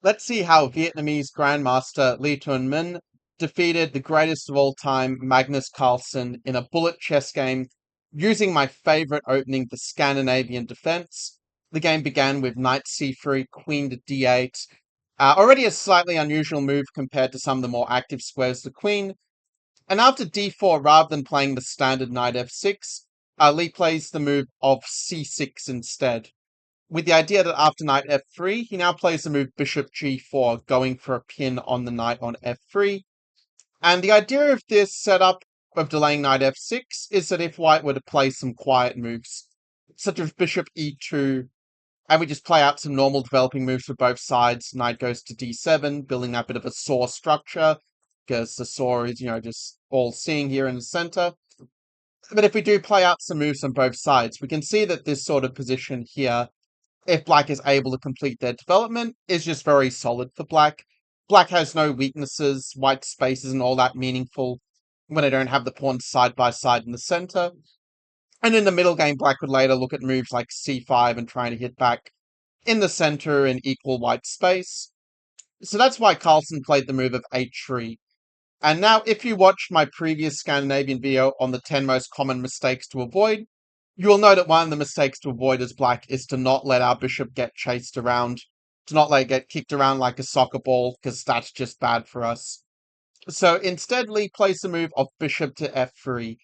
Let's see how Vietnamese Grandmaster Lee Tuan Min defeated the greatest of all time, Magnus Carlsen, in a bullet chess game using my favorite opening, the Scandinavian defense. The game began with knight c3, queen to d8. Already a slightly unusual move compared to some of the more active squares, the queen. And after d4, rather than playing the standard knight f6, Lee plays the move of c6 instead, with the idea that after knight f3, he now plays the move bishop g4, going for a pin on the knight on f3. And the idea of this setup of delaying knight f6 is that if white were to play some quiet moves, such as bishop e2, and we just play out some normal developing moves for both sides, knight goes to d7, building that bit of a saw structure, because the saw is, just all seeing here in the center. But if we do play out some moves on both sides, we can see that this sort of position here, if black is able to complete their development, is just very solid for black. Black has no weaknesses, white space isn't all that meaningful when I don't have the pawns side by side in the center. And in the middle game, black would later look at moves like c5 and trying to hit back in the center in equal white space. So that's why Carlsen played the move of h3. And now, if you watched my previous Scandinavian video on the 10 most common mistakes to avoid, you will know that one of the mistakes to avoid as black is to not let our bishop get chased around, to not let it get kicked around like a soccer ball, because that's just bad for us. So instead, Lee plays the move of bishop to f3,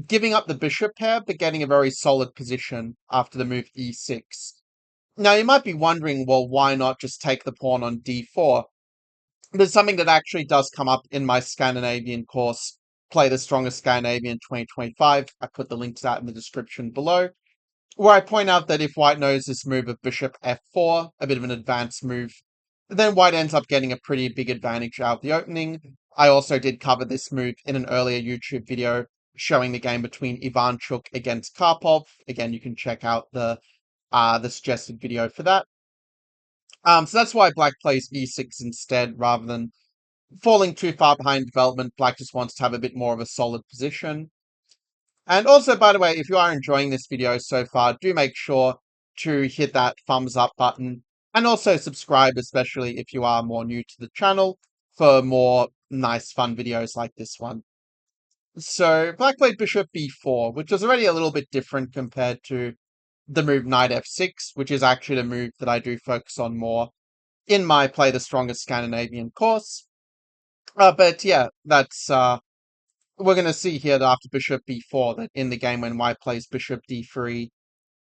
giving up the bishop pair, but getting a very solid position after the move e6. Now, you might be wondering, well, why not just take the pawn on d4? There's something that actually does come up in my Scandinavian course, Play the Strongest Scandinavian 2025. I put the link to that in the description below, where I point out that if white knows this move of bishop f4, a bit of an advanced move, then white ends up getting a pretty big advantage out of the opening. I also did cover this move in an earlier YouTube video showing the game between Ivanchuk against Karpov. Again, you can check out the suggested video for that. So that's why black plays e6 instead, rather than falling too far behind development. Black just wants to have a bit more of a solid position. And also, by the way, if you are enjoying this video so far, do make sure to hit that thumbs up button, and also subscribe, especially if you are more new to the channel, for more nice fun videos like this one. So black played bishop b4, which was already a little bit different compared to the move knight f6, which is actually the move that I do focus on more in my Play the Strongest Scandinavian course. But yeah, we're going to see here that after bishop b4, that in the game when white plays bishop d3,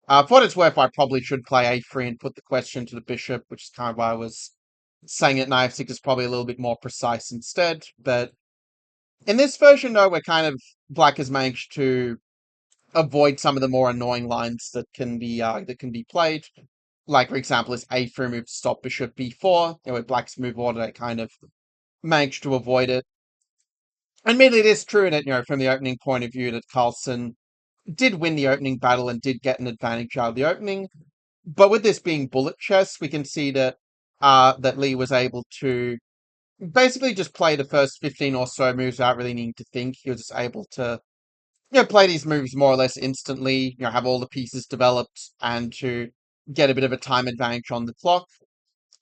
for what it's worth, I probably should play a3 and put the question to the bishop, which is kind of why I was saying that knight f6 is probably a little bit more precise instead. But in this version, though, black has managed to avoid some of the more annoying lines that can be played. Like, for example, this a3 move to stop bishop b4, with black's move order, they kind of managed to avoid it. Admittedly, it is true that, from the opening point of view, that Carlsen did win the opening battle and did get an advantage out of the opening. But with this being bullet chess, we can see that that Lee was able to basically just play the first 15 or so moves without really needing to think. He was just able to, play these moves more or less instantly, have all the pieces developed, and to get a bit of a time advantage on the clock.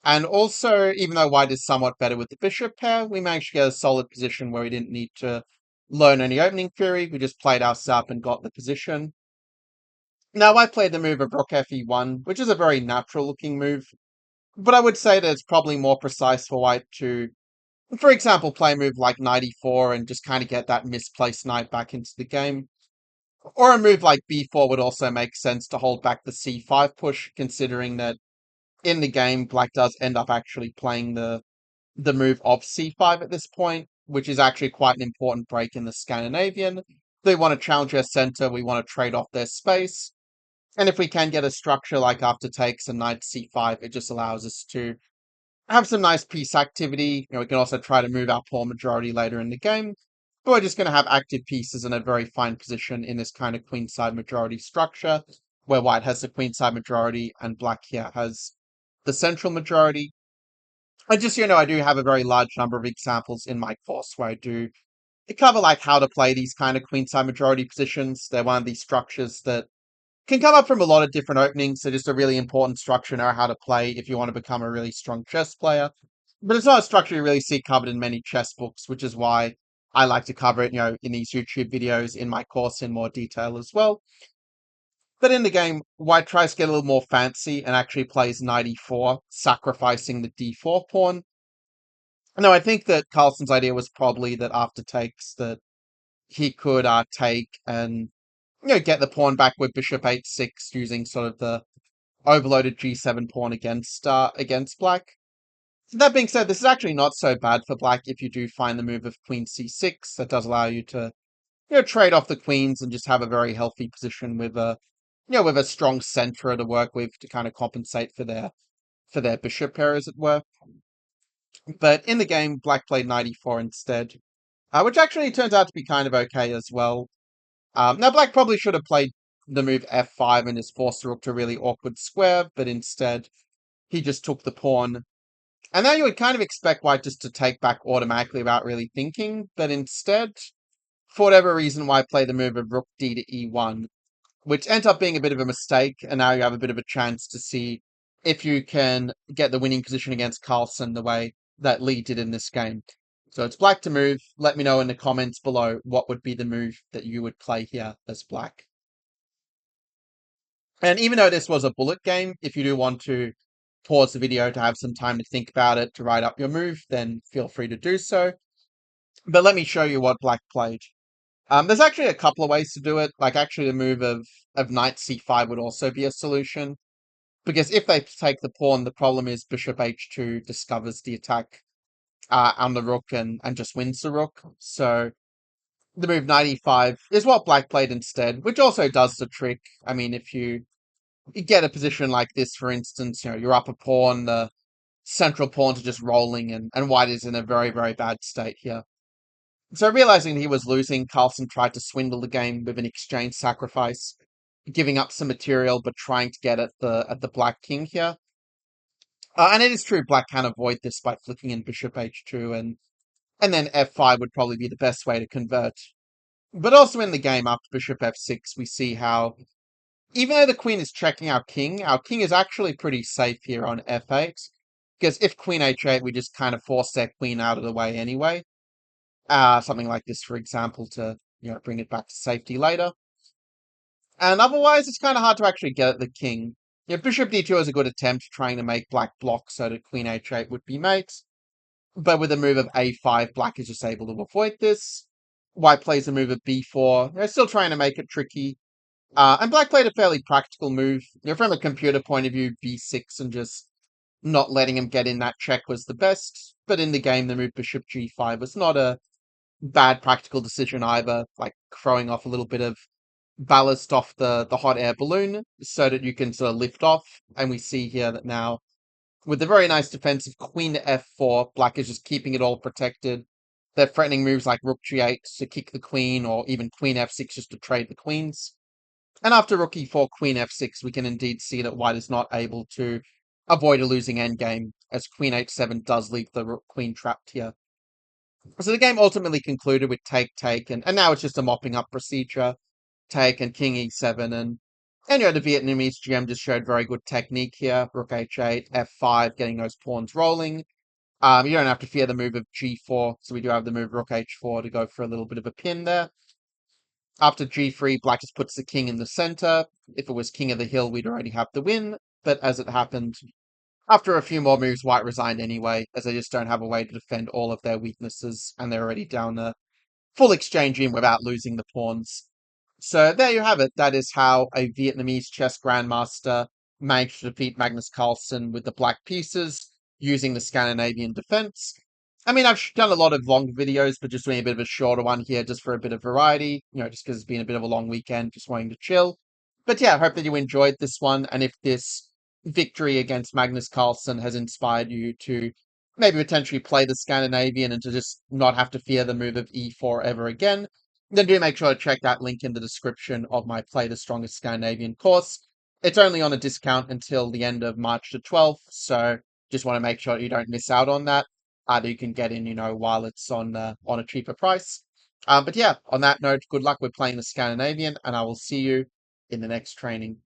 And also, even though white is somewhat better with the bishop pair, we managed to get a solid position where we didn't need to learn any opening theory. We just played our sap and got the position. Now, I played the move of rook fe1, which is a very natural-looking move, but I would say that it's probably more precise for white to, for example, play a move like knight e4 and just kind of get that misplaced knight back into the game. Or a move like b4 would also make sense to hold back the c5 push, considering that in the game, black does end up actually playing the move of c5 at this point, which is actually quite an important break in the Scandinavian. They want to challenge their center, we want to trade off their space. And if we can get a structure like after takes and knight c5, it just allows us to have some nice piece activity. We can also try to move our pawn majority later in the game. But we're just going to have active pieces in a very fine position in this kind of queenside majority structure, where white has the queenside majority and black here has the central majority. And just, I do have a very large number of examples in my course where I do cover like how to play these kind of queenside majority positions. They're one of these structures that Can come up from a lot of different openings, so just a really important structure to know how to play if you want to become a really strong chess player. But it's not a structure you really see covered in many chess books, which is why I like to cover it, in these YouTube videos in my course in more detail as well. But in the game, White tries to get a little more fancy and actually plays knight e4, sacrificing the d4 pawn. No, I think that Carlsen's idea was probably that after takes that he could take and get the pawn back with bishop h6 using sort of the overloaded g7 pawn against black. That being said, this is actually not so bad for black if you do find the move of queen c6. That does allow you to trade off the queens and just have a very healthy position with a strong center to work with to kind of compensate for their bishop pair, as it were. But in the game, black played knight e4 instead, which actually turns out to be kind of okay as well. Now, black probably should have played the move f5 and just forced the rook to a really awkward square, but instead he just took the pawn. And now you would kind of expect white just to take back automatically without really thinking, but instead, for whatever reason, white played the move of rook d to e1, which ends up being a bit of a mistake, and now you have a bit of a chance to see if you can get the winning position against Carlsen the way that Lee did in this game. So it's black to move. Let me know in the comments below what would be the move that you would play here as black. And even though this was a bullet game, if you do want to pause the video to have some time to think about it, to write up your move, then feel free to do so. But let me show you what black played. There's actually a couple of ways to do it. Like, actually, the move of knight c5 would also be a solution. Because if they take the pawn, the problem is bishop h2 discovers the attack on the rook and just wins the rook. So the move knight e5 is what black played instead, which also does the trick. I mean, if you get a position like this, for instance, you're up a pawn, the central pawns are just rolling, and white is in a very, very bad state here. So realizing he was losing, Carlsen tried to swindle the game with an exchange sacrifice, giving up some material but trying to get at the black king here. And it is true, black can avoid this by flicking in bishop h2, and then f5 would probably be the best way to convert. But also in the game, after bishop f6, we see how, even though the queen is checking our king is actually pretty safe here on f8, because if queen h8, we just kind of force their queen out of the way anyway. Something like this, for example, to bring it back to safety later. And otherwise, it's kind of hard to actually get at the king. Bishop d2 is a good attempt trying to make black block so that queen h8 would be mate. But with a move of a5, black is just able to avoid this. White plays a move of b4. They're still trying to make it tricky. And black played a fairly practical move. From a computer point of view, b6 and just not letting him get in that check was the best. But in the game, the move bishop g5 was not a bad practical decision either, like throwing off a little bit of ballast off the hot air balloon so that you can sort of lift off. And we see here that now, with the very nice defensive queen to f4, black is just keeping it all protected. They're threatening moves like rook g8 to kick the queen, or even queen f6 just to trade the queens. And after rook e4, queen f6, we can indeed see that white is not able to avoid a losing endgame, as queen h7 does leave the rook queen trapped here. So the game ultimately concluded with take, and now it's just a mopping up procedure. Take and king e7, and the Vietnamese GM just showed very good technique here. Rook h8, f5, getting those pawns rolling. You don't have to fear the move of g4, so we do have the move rook h4 to go for a little bit of a pin there. After g3, black just puts the king in the center. If it was king of the hill, we'd already have the win, but as it happened, after a few more moves, white resigned anyway, as they just don't have a way to defend all of their weaknesses, and they're already down a full exchange in without losing the pawns. So there you have it. That is how a Vietnamese chess grandmaster managed to defeat Magnus Carlsen with the black pieces using the Scandinavian defense. I mean, I've done a lot of long videos, but just doing a bit of a shorter one here just for a bit of variety, just because it's been a bit of a long weekend, just wanting to chill. But yeah, I hope that you enjoyed this one, and if this victory against Magnus Carlsen has inspired you to maybe potentially play the Scandinavian and to just not have to fear the move of e4 ever again, then do make sure to check that link in the description of my Play the Strongest Scandinavian course. It's only on a discount until the end of March the 12th, so just want to make sure you don't miss out on that. That you can get in, while it's on a cheaper price. But yeah, on that note, good luck with playing the Scandinavian, and I will see you in the next training.